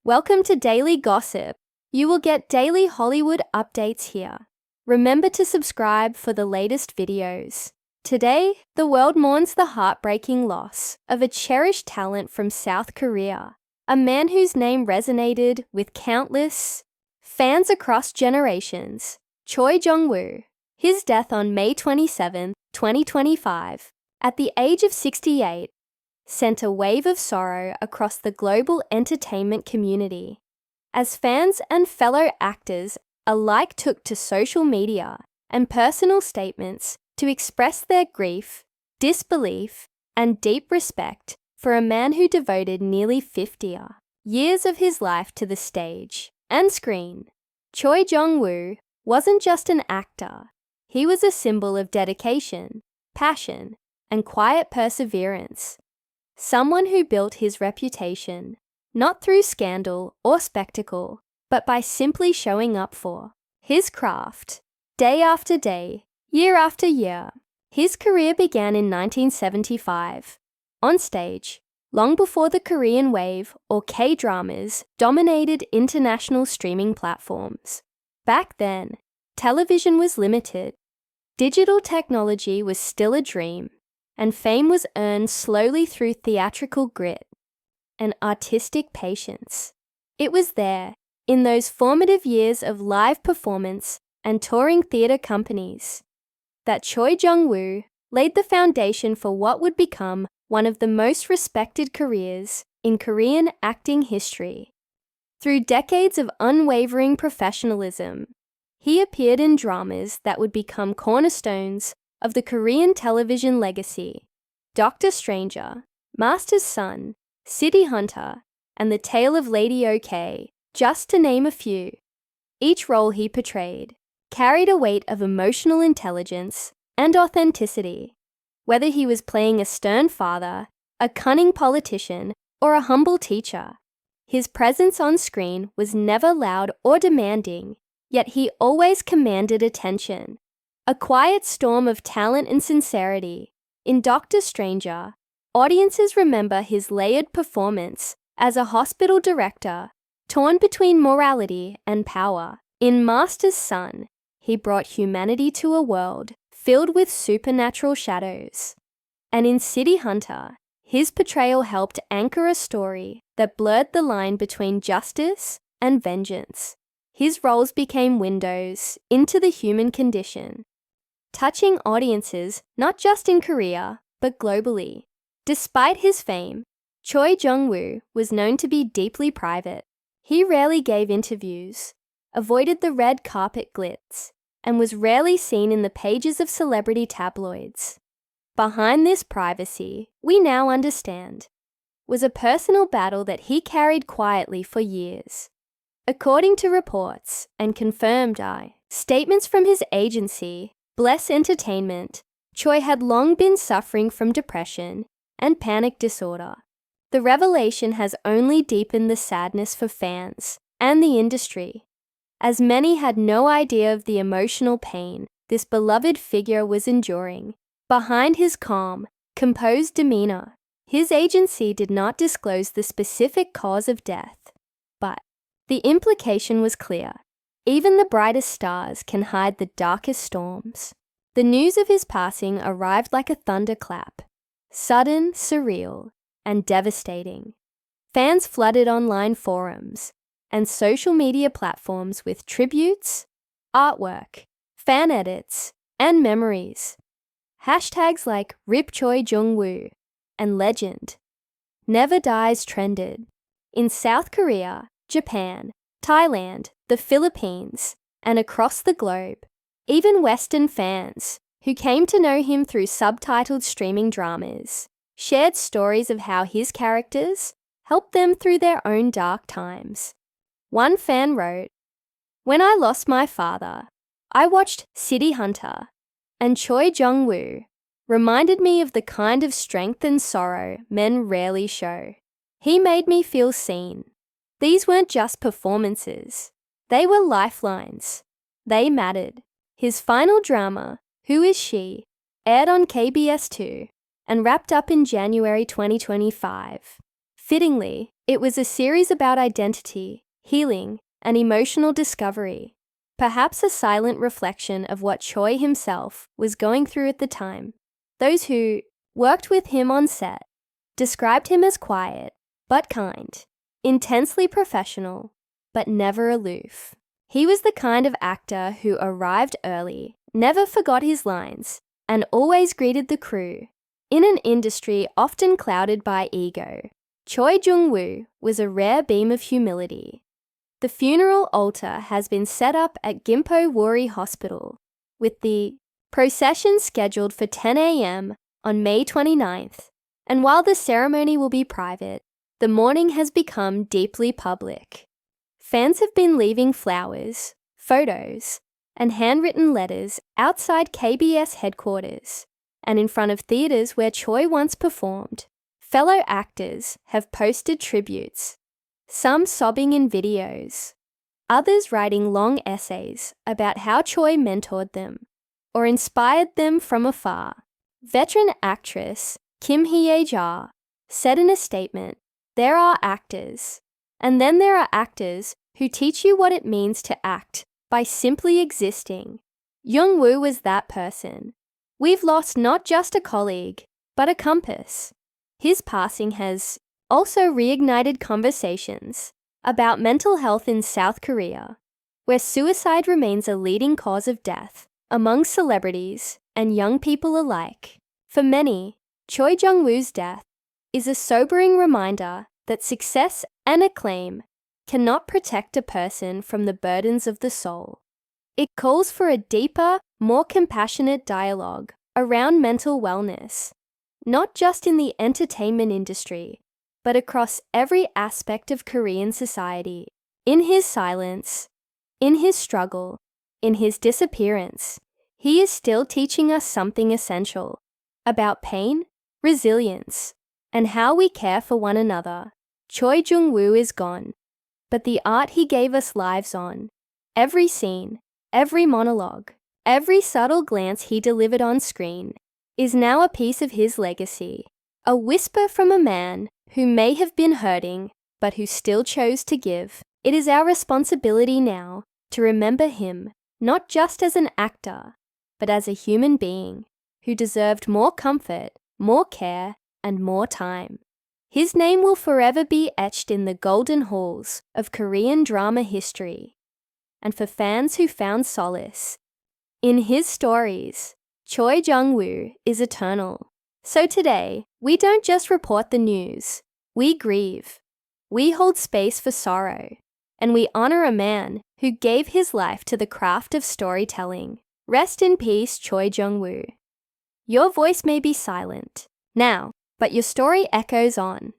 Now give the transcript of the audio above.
Welcome to Daily Gossip. You will get daily Hollywood updates here. Remember to subscribe for the latest videos. Today, the world mourns the heartbreaking loss of a cherished talent from South Korea, a man whose name resonated with countless fans across generations, Choi Jung Woo. His death on May 27, 2025, at the age of 68, sent a wave of sorrow across the global entertainment community, as fans and fellow actors alike took to social media and personal statements to express their grief, disbelief, and deep respect for a man who devoted nearly 50 years of his life to the stage and screen. Choi Jung Woo wasn't just an actor. He was a symbol of dedication, passion, and quiet perseverance. Someone who built his reputation, not through scandal or spectacle, but by simply showing up for his craft, day after day, year after year. His career began in 1975, on stage, long before the Korean wave or K-dramas dominated international streaming platforms. Back then, television was limited. Digital technology was still a dream, and fame was earned slowly through theatrical grit and artistic patience. It was there, in those formative years of live performance and touring theater companies, that Choi Jung Woo laid the foundation for what would become one of the most respected careers in Korean acting history. Through decades of unwavering professionalism, he appeared in dramas that would become cornerstones of the Korean television legacy: Dr. Stranger, Master's Son, City Hunter, and The Tale of Lady OK, just to name a few. Each role he portrayed carried a weight of emotional intelligence and authenticity. Whether he was playing a stern father, a cunning politician, or a humble teacher, his presence on screen was never loud or demanding, yet he always commanded attention. A quiet storm of talent and sincerity. In Dr. Stranger, audiences remember his layered performance as a hospital director, torn between morality and power. In Master's Son, he brought humanity to a world filled with supernatural shadows. And in City Hunter, his portrayal helped anchor a story that blurred the line between justice and vengeance. His roles became windows into the human condition, touching audiences not just in Korea, but globally. Despite his fame, Choi Jung Woo was known to be deeply private. He rarely gave interviews, avoided the red carpet glitz, and was rarely seen in the pages of celebrity tabloids. Behind this privacy, we now understand, was a personal battle that he carried quietly for years. According to reports and confirmed statements from his agency, Bless Entertainment, Choi had long been suffering from depression and panic disorder. The revelation has only deepened the sadness for fans and the industry, as many had no idea of the emotional pain this beloved figure was enduring. Behind his calm, composed demeanor, his agency did not disclose the specific cause of death, but the implication was clear. Even the brightest stars can hide the darkest storms. The news of his passing arrived like a thunderclap, sudden, surreal, and devastating. Fans flooded online forums and social media platforms with tributes, artwork, fan edits, and memories. Hashtags like Rip Choi Jung Woo and Legend Never Dies trended. In South Korea, Japan, Thailand, the Philippines, and across the globe, even Western fans, who came to know him through subtitled streaming dramas, shared stories of how his characters helped them through their own dark times. One fan wrote, "When I lost my father, I watched City Hunter, and Choi Jung Woo reminded me of the kind of strength and sorrow men rarely show. He made me feel seen. These weren't just performances. They were lifelines. They mattered." His final drama, Who Is She?, aired on KBS2 and wrapped up in January 2025. Fittingly, It was a series about identity, healing, and emotional discovery, perhaps a silent reflection of what Choi himself was going through at the time. Those who worked with him on set described him as quiet, but kind, intensely professional, but never aloof. He was the kind of actor who arrived early, never forgot his lines, and always greeted the crew. In an industry often clouded by ego, Choi Jung Woo was a rare beam of humility. The funeral altar has been set up at Gimpo Wari Hospital, with the procession scheduled for 10 a.m. on May 29th, and while the ceremony will be private, the mourning has become deeply public. Fans have been leaving flowers, photos, and handwritten letters outside KBS headquarters and in front of theatres where Choi once performed. Fellow actors have posted tributes, some sobbing in videos, others writing long essays about how Choi mentored them or inspired them from afar. Veteran actress Kim Hye-ja said in a statement, "There are actors, and then there are actors who teach you what it means to act by simply existing." Jung Woo was that person. We've lost not just a colleague, but a compass. His passing has also reignited conversations about mental health in South Korea, where suicide remains a leading cause of death among celebrities and young people alike. For many, Choi Jung Woo's death is a sobering reminder that success and acclaim cannot protect a person from the burdens of the soul. It calls for a deeper, more compassionate dialogue around mental wellness, not just in the entertainment industry, but across every aspect of Korean society. In his silence, in his struggle, in his disappearance, he is still teaching us something essential about pain, resilience, and how we care for one another. Choi Jung Woo is gone, but the art he gave us lives on. Every scene, every monologue, every subtle glance he delivered on screen is now a piece of his legacy, a whisper from a man who may have been hurting, but who still chose to give. It is our responsibility now to remember him, not just as an actor, but as a human being who deserved more comfort, more care, and more time. His name will forever be etched in the golden halls of Korean drama history. And for fans who found solace in his stories, Choi Jung Woo is eternal. So today, we don't just report the news, we grieve. We hold space for sorrow, and we honor a man who gave his life to the craft of storytelling. Rest in peace, Choi Jung Woo. Your voice may be silent now, but your story echoes on.